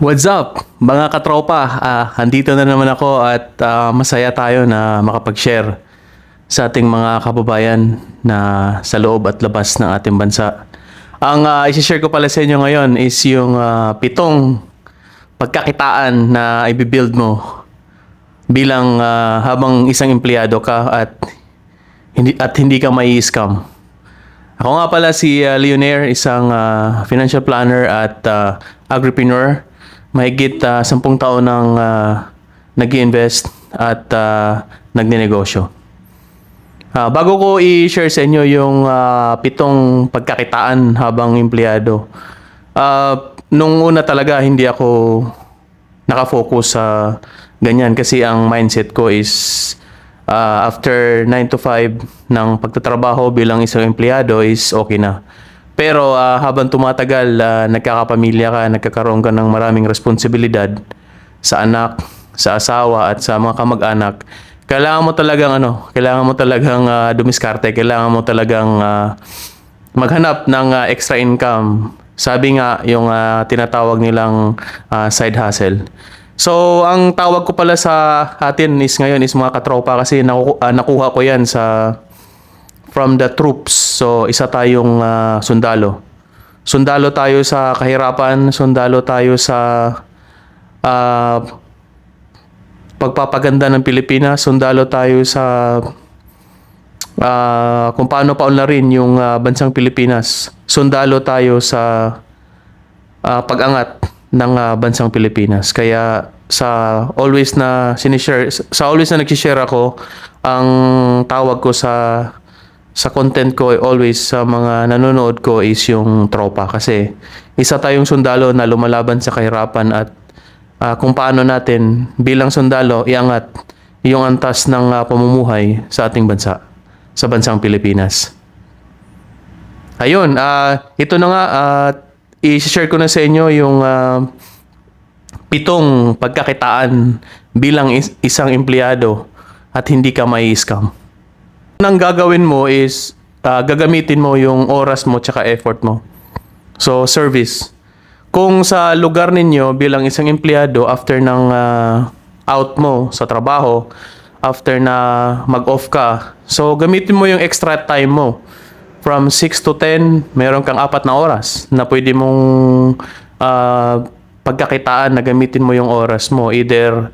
What's up, mga katropa? Andito na naman ako at masaya tayo na makapag-share sa ating mga kababayan na sa loob at labas ng ating bansa. Ang isi-share ko pala sa inyo ngayon is yung pitong pagkakitaan na i-build mo bilang habang isang empleyado ka at hindi ka may scam. Ako nga pala si Leonair, isang financial planner at agripreneur. Mahigit 10 taon nang nag-invest at nagnenegosyo. Bago ko i-share sa inyo yung pitong pagkakitaan habang empleyado, nung una talaga hindi ako nakafocus sa ganyan kasi ang mindset ko is after 9 to 5 ng pagtatrabaho bilang isang empleyado is okay na. Pero habang tumatagal, nagkakapamilya ka, nagkakaroon ka ng maraming responsibilidad sa anak, sa asawa at sa mga kamag-anak. Kailangan mo talagang dumiskarte, kailangan mo talagang maghanap ng extra income. Sabi nga yung tinatawag nilang side hustle. So, ang tawag ko pala sa atin is ngayon is mga katropa kasi nakuha ko yan from the troops. So, isa tayong sundalo. Sundalo tayo sa kahirapan, sundalo tayo sa pagpapaganda ng Pilipinas, sundalo tayo sa kung paano paunlarin yung bansang Pilipinas. Sundalo tayo sa pag-angat ng bansang Pilipinas. Kaya sa always na nag-share ako, ang tawag ko sa content ko always sa mga nanonood ko is yung tropa kasi isa tayong sundalo na lumalaban sa kahirapan at kung paano natin bilang sundalo iangat yung antas ng pamumuhay sa ating bansa, sa bansang Pilipinas. Ayun, ito na nga, i-share ko na sa inyo yung pitong pagkakitaan bilang isang empleyado at hindi ka may scam. Ang gagawin mo is gagamitin mo yung oras mo tsaka effort mo. So, service. Kung sa lugar ninyo bilang isang empleyado after ng out mo sa trabaho, after na mag-off ka, so gamitin mo yung extra time mo. From 6 to 10, meron kang 4 na oras na pwede mong pagkakitaan na gamitin mo yung oras mo. Either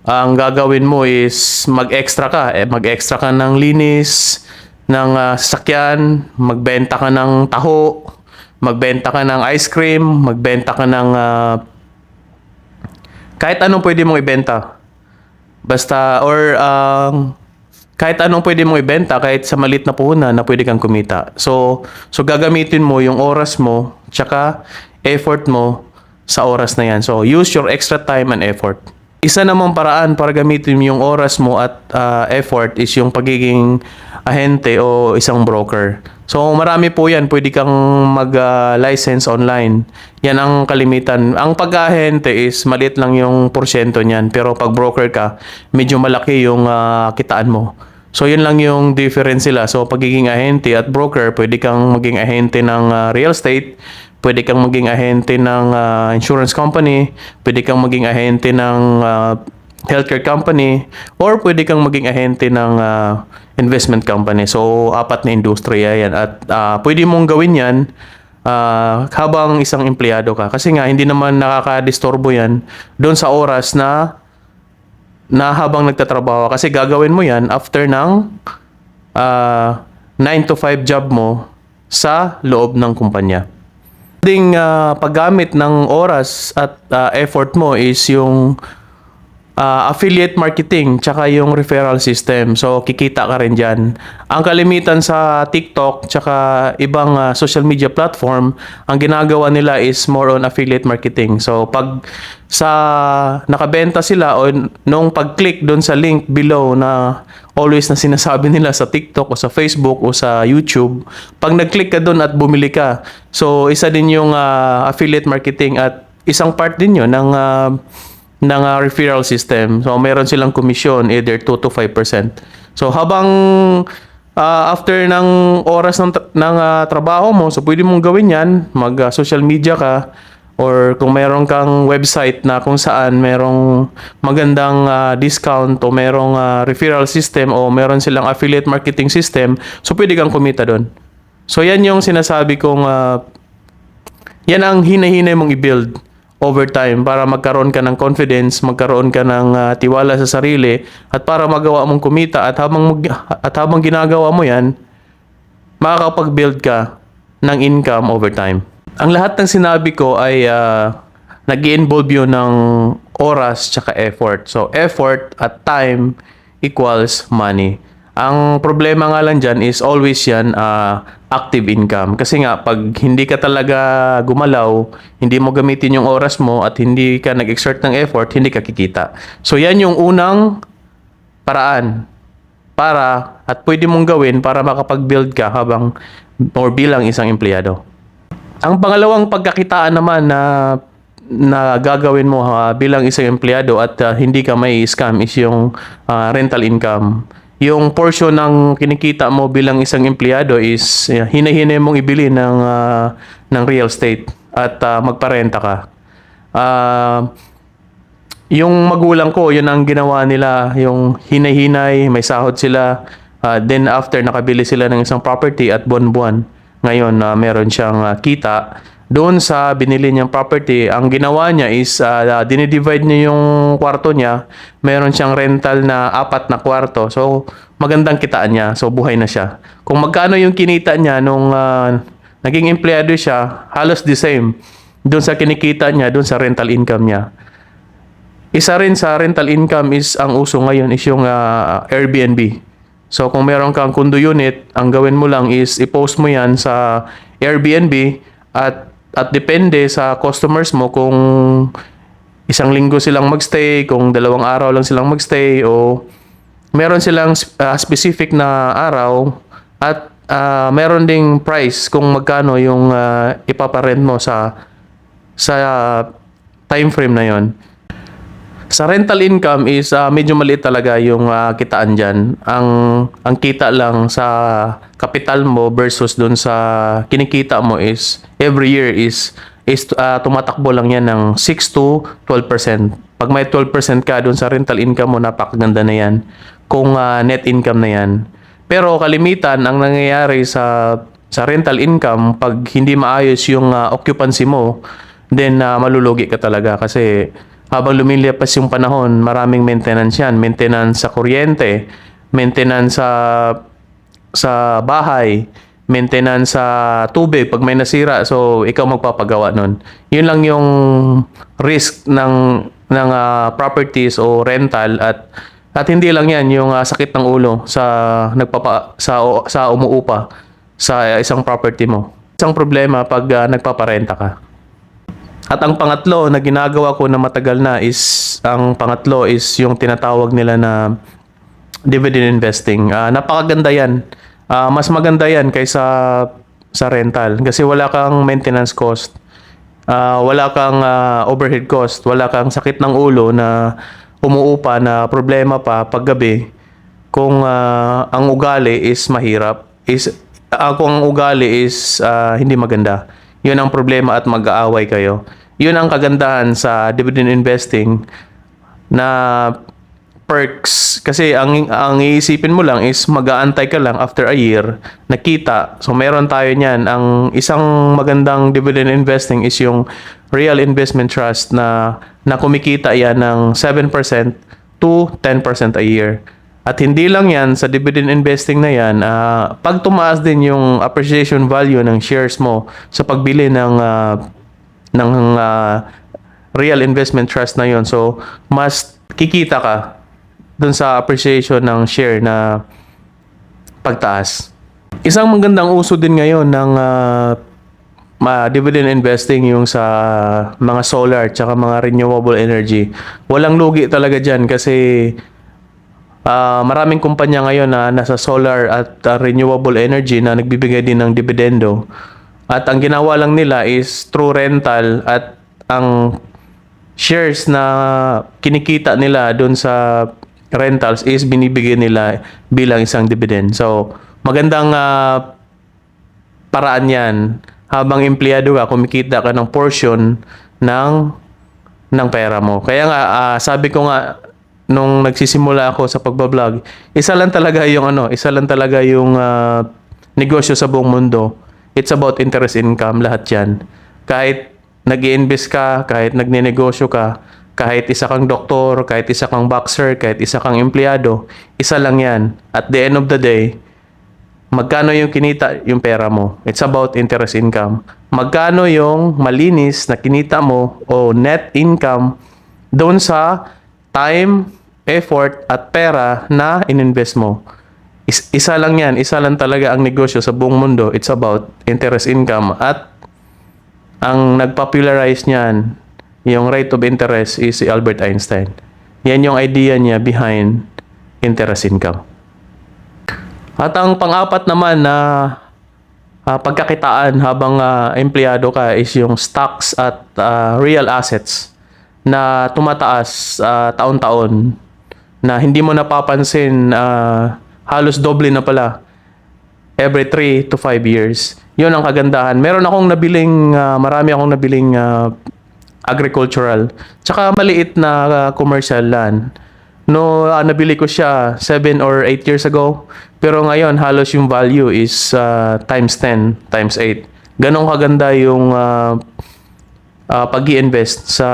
ang gagawin mo is mag-extra ka ng linis, ng sasakyan, magbenta ka ng taho, magbenta ka ng ice cream, magbenta ka ng kahit anong pwede mong ibenta. Basta, or kahit anong pwede mong ibenta, kahit sa maliit na puhunan na pwede kang kumita. So gagamitin mo yung oras mo, tsaka effort mo sa oras na yan. So, use your extra time and effort. Isa namang paraan para gamitin yung oras mo at effort is yung pagiging ahente o isang broker. So marami po yan, pwede kang mag-license online. Yan ang kalimitan. Ang pag-ahente is maliit lang yung porsyento niyan, pero pag broker ka, medyo malaki yung kitaan mo. So yun lang yung difference sila. So pagiging ahente at broker, pwede kang maging ahente ng real estate, pwede kang maging ahente ng insurance company, pwede kang maging ahente ng healthcare company, or pwede kang maging ahente ng investment company. So, 4 na industriya yan. At pwede mong gawin yan habang isang empleyado ka. Kasi nga, hindi naman nakakadisturbo yan doon sa oras na habang nagtatrabaho. Kasi gagawin mo yan after ng 9 to 5 job mo sa loob ng kumpanya. Ding paggamit ng oras at effort mo is yung affiliate marketing tsaka yung referral system. So kikita ka rin dyan. Ang kalimitan sa TikTok tsaka ibang social media platform, ang ginagawa nila is more on affiliate marketing. So pag nakabenta sila o nung pag-click doon sa link below na always na sinasabi nila sa TikTok o sa Facebook o sa YouTube, pag nag-click ka doon at bumili ka, so isa din yung affiliate marketing at isang part din yun ng referral system. So meron silang komisyon either 2 to 5%. So habang after ng oras ng trabaho mo, so pwede mong gawin yan, mag social media ka or kung meron kang website na kung saan merong magandang discount o merong referral system o meron silang affiliate marketing system, so pwede kang kumita doon. So yan yung sinasabi kong yan ang hinahinay mong i-build over time para magkaroon ka ng confidence, magkaroon ka ng tiwala sa sarili at para magawa mong kumita at habang ginagawa mo yan, makakapag-build ka ng income over time. Ang lahat ng sinabi ko ay nag-i-involve yun ng oras tsaka effort. So, effort at time equals money. Ang problema nga lang dyan is always yan active income. Kasi nga, pag hindi ka talaga gumalaw, hindi mo gamitin yung oras mo at hindi ka nag-exert ng effort, hindi ka kikita. So, yan yung unang paraan para at pwede mong gawin para makapag-build ka habang or bilang isang empleyado. Ang pangalawang pagkakitaan naman na gagawin mo bilang isang empleyado at hindi ka may scam is yung rental income. Yung portion ng kinikita mo bilang isang empleyado is hinahinay mong ibili ng real estate at magparenta ka. Yung magulang ko, yun ang ginawa nila, yung hinay-hinay, may sahod sila. Then after, nakabili sila ng isang property at buwan-buwan. Ngayon, meron siyang kita. Doon sa binili niyang property, ang ginawa niya is dinidivide niya yung kwarto niya. Meron siyang rental na 4 na kwarto. So, magandang kitaan niya. So, buhay na siya. Kung magkano yung kinita niya nung naging empleyado siya, halos the same. Doon sa kinikita niya, doon sa rental income niya. Isa rin sa rental income is ang uso ngayon is yung Airbnb. So kung meron kang condo unit, ang gawin mo lang is i-post mo yan sa Airbnb at depende sa customers mo kung isang linggo silang magstay, kung 2 araw lang silang magstay o meron silang specific na araw at meron ding price kung magkano yung ipaparent mo sa time frame na yon. Sa rental income is medyo maliit talaga yung kitaan dyan. Ang kita lang sa kapital mo versus dun sa kinikita mo is every year is tumatakbo lang yan ng 6 to 12%. Pag may 12% ka dun sa rental income mo, napakaganda na yan. Kung net income na yan. Pero kalimitan, ang nangyayari sa rental income, pag hindi maayos yung occupancy mo, then malulugi ka talaga kasi habang lumilipas yung panahon, maraming maintenance yan. Maintenance sa kuryente, maintenance sa bahay, maintenance sa tubig pag may nasira. So, ikaw magpapagawa nun. Yun lang yung risk ng properties o rental at hindi lang yan yung sakit ng ulo sa umuupa sa isang property mo. Isang problema pag nagpaparenta ka. At ang pangatlo na ginagawa ko na matagal na is yung tinatawag nila na dividend investing. Napakaganda yan. Mas maganda yan kaysa sa rental kasi wala kang maintenance cost. Wala kang overhead cost. Wala kang sakit ng ulo na umuupa na problema pa paggabi kung ang ugali is mahirap. Kung ang ugali is hindi maganda. Yun ang problema at mag-aaway kayo. Yun ang kagandahan sa dividend investing na perks. Kasi ang iisipin mo lang is mag-aantay ka lang after a year, nakita. So meron tayo niyan. Ang isang magandang dividend investing is yung real investment trust na kumikita yan ng 7% to 10% a year. At hindi lang yan, sa dividend investing na yan, pag tumaas din yung appreciation value ng shares mo sa pagbili ng real investment trust na yon, so mas kikita ka dun sa appreciation ng share na pagtaas. Isang magandang uso din ngayon ng dividend investing yung sa mga solar tsaka mga renewable energy. Walang lugi talaga dyan kasi maraming kumpanya ngayon na nasa solar at renewable energy na nagbibigay din ng dividendo. At ang ginawa lang nila is through rental at ang shares na kinikita nila doon sa rentals is binibigay nila bilang isang dividend. So, magandang paraan yan. Habang empleyado ka, kumikita ka ng portion ng pera mo. Kaya nga sabi ko nga nung nagsisimula ako sa pagbablog, isa lang talaga yung negosyo sa buong mundo. It's about interest income, lahat 'yan. Kahit nag-i-invest ka, kahit nagnenegosyo ka, kahit isa kang doktor, kahit isa kang boxer, kahit isa kang empleyado, isa lang 'yan. At the end of the day, magkano yung kinita yung pera mo? It's about interest income. Magkano yung malinis na kinita mo o net income doon sa time, effort at pera na ininvest mo? Isa lang yan. Isa lang talaga ang negosyo sa buong mundo. It's about interest income. At ang nagpopularize niyan, yung rate of interest is si Albert Einstein. Yan yung idea niya behind interest income. At ang pang-apat naman na pagkakitaan habang empleyado ka is yung stocks at real assets na tumataas taon-taon na hindi mo napapansin, halos doble na pala every 3 to 5 years. Yun ang kagandahan. Marami akong nabiling agricultural tsaka maliit na commercial land. Nabili ko siya 7 or 8 years ago. Pero ngayon, halos yung value is times 10, times 8. Ganong kaganda yung pag-i-invest sa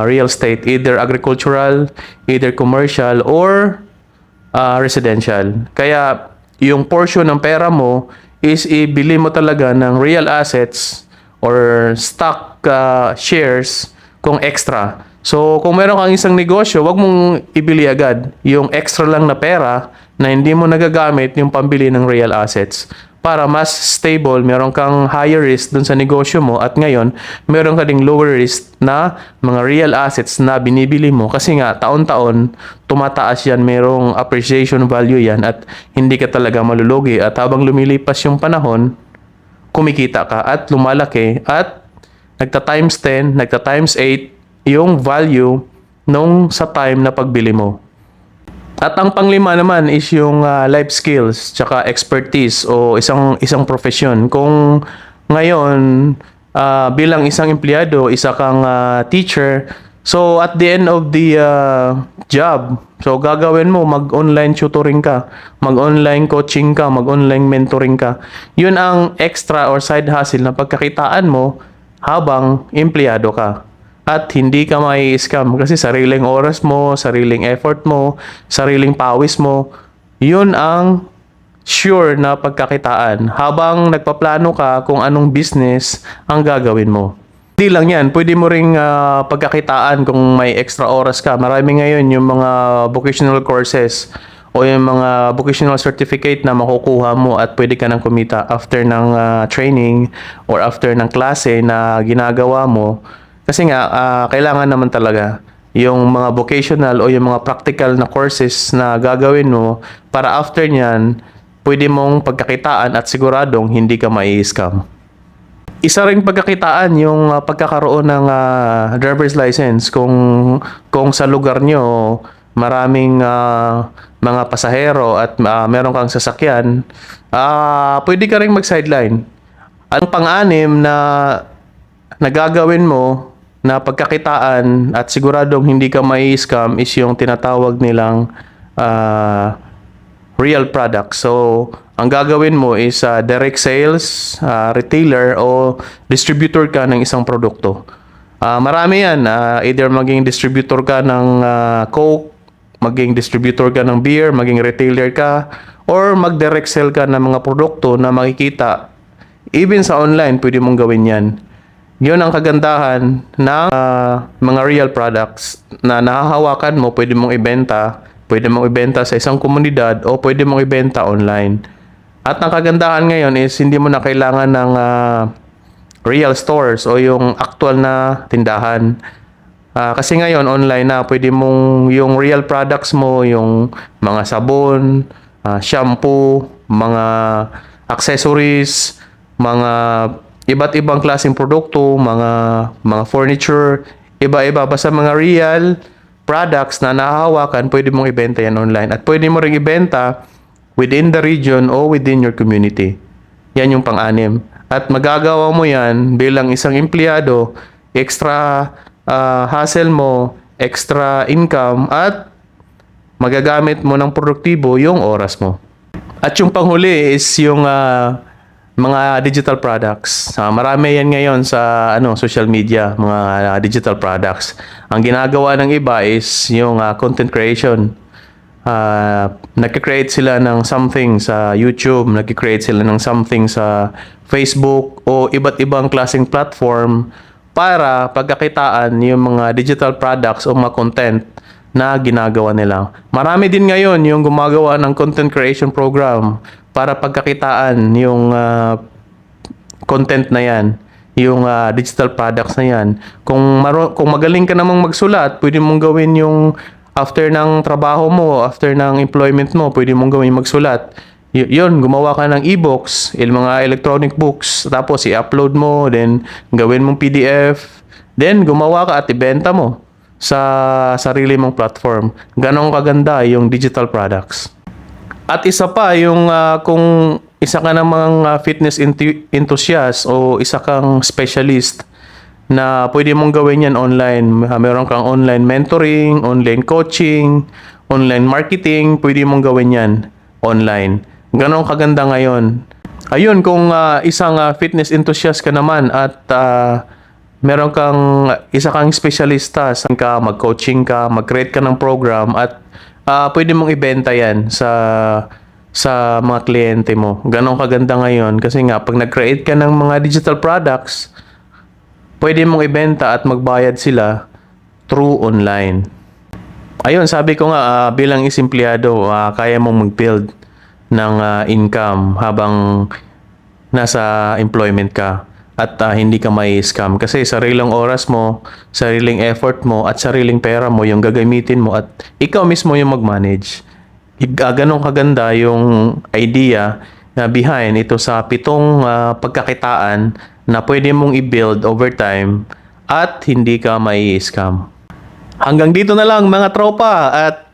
real estate. Either agricultural, either commercial, or residential. Kaya, yung portion ng pera mo is ibili mo talaga ng real assets or stock shares kung extra. So, kung meron kang isang negosyo, wag mong ibili agad yung extra lang na pera na hindi mo nagagamit yung pambili ng real assets. Para mas stable, meron kang higher risk dun sa negosyo mo at ngayon, meron ka ding lower risk na mga real assets na binibili mo kasi nga taon-taon tumataas yan, merong appreciation value yan at hindi ka talaga malulugi at habang lumilipas yung panahon, kumikita ka at lumalaki at nagta-times 10, nagta-times 8 yung value nung sa time na pagbili mo. At ang panglima naman is yung life skills tsaka expertise o isang profesyon. Kung ngayon bilang isang empleyado, isa kang teacher, so at the end of the job, so gagawin mo mag-online tutoring ka, mag-online coaching ka, mag-online mentoring ka. Yun ang extra or side hustle na pagkakitaan mo habang empleyado ka. At hindi ka mai-scam kasi sariling oras mo, sariling effort mo, sariling pawis mo, yun ang sure na pagkakitaan habang nagpaplano ka kung anong business ang gagawin mo. Hindi lang yan, pwede mo ring pagkakitaan kung may extra oras ka. Marami ngayon yung mga vocational courses o yung mga vocational certificate na makukuha mo at pwede ka nang kumita after ng training or after ng klase na ginagawa mo. Kasi nga, kailangan naman talaga yung mga vocational o yung mga practical na courses na gagawin mo para after nyan, pwede mong pagkakitaan at siguradong hindi ka mai-scam. Isa ring pagkakitaan yung pagkakaroon ng driver's license kung sa lugar nyo maraming mga pasahero at meron kang sasakyan, pwede ka ring mag-sideline. Ang pang-anim na nagagawin mo na pagkakitaan at siguradong hindi ka mai-scam is yung tinatawag nilang real product. So, ang gagawin mo is direct sales, retailer o distributor ka ng isang produkto. Marami yan. Either maging distributor ka ng Coke, maging distributor ka ng beer, maging retailer ka, or mag-direct sell ka ng mga produkto na makikita. Even sa online, pwede mong gawin yan. Yun ang kagandahan ng mga real products na nahahawakan mo, pwede mong ibenta sa isang komunidad o pwede mong ibenta online. At ang kagandahan ngayon is hindi mo na kailangan ng real stores o yung actual na tindahan. Kasi ngayon online na, pwede mong yung real products mo, yung mga sabon, shampoo, mga accessories, mga iba't ibang klaseng produkto, mga furniture, iba-iba. Basta mga real products na nahahawakan, pwede mong ibenta yan online. At pwede mo ring ibenta within the region o within your community. Yan yung pang-anim. At magagawa mo yan bilang isang empleyado, extra hassle mo, extra income, at magagamit mo ng produktibo yung oras mo. At yung panghuli is yung mga digital products. Marami yan ngayon sa social media, mga digital products. Ang ginagawa ng iba is yung content creation. Nagki-create sila ng something sa YouTube, nagki-create sila ng something sa Facebook o iba't ibang klaseng platform para pagkakitaan yung mga digital products o mga content na ginagawa nila. Marami din ngayon yung gumagawa ng content creation program para pagkakitaan yung content na yan, yung digital products na yan. Kung magaling ka namang magsulat, pwede mong gawin yung after ng trabaho mo, after ng employment mo, pwede mong gawin magsulat. Yun, gumawa ka ng e-books, mga electronic books, tapos i-upload mo, then gawin mong PDF, then gumawa ka at ibenta mo sa sarili mong platform. Ganon kaganda yung digital products. At isa pa, yung kung isa ka namang fitness enthusiast o isa kang specialist na pwede mong gawin yan online. Meron kang online mentoring, online coaching, online marketing, pwede mong gawin yan online. Ganon kaganda ngayon. Ayun, kung isang fitness enthusiast ka naman at meron kang isa kang specialista, mag-coaching ka, mag-create ka ng program at pwede mong ibenta yan sa mga kliyente mo. Ganon kaganda ngayon kasi nga pag nag-create ka ng mga digital products, pwede mong ibenta at magbayad sila through online. Ayun, sabi ko nga bilang empleyado, kaya mong mag-build ng income habang nasa employment ka at hindi ka may scam kasi sariling oras mo, sariling effort mo at sariling pera mo yung gagamitin mo at ikaw mismo yung mag-manage. Ganun kaganda yung idea na behind ito sa 7 pagkakitaan na pwede mong i-build over time at hindi ka may scam. Hanggang dito na lang mga tropa at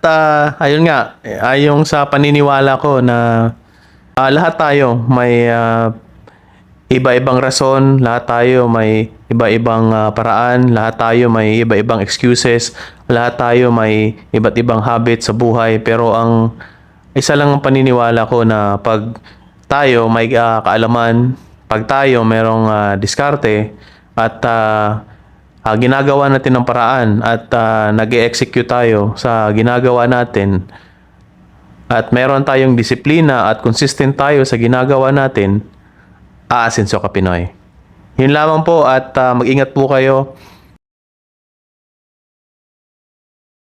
ayun nga, ayong sa paniniwala ko na lahat tayo may iba-ibang rason, lahat tayo may iba-ibang paraan, lahat tayo may iba-ibang excuses, lahat tayo may iba't ibang habits sa buhay. Pero ang isa lang ang paniniwala ko na pag tayo may kaalaman, pag tayo merong diskarte at ginagawa natin ng paraan at nag-execute tayo sa ginagawa natin at meron tayong disiplina at consistent tayo sa ginagawa natin, aasenso ka Pinoy. Yun lamang po at mag-ingat po kayo.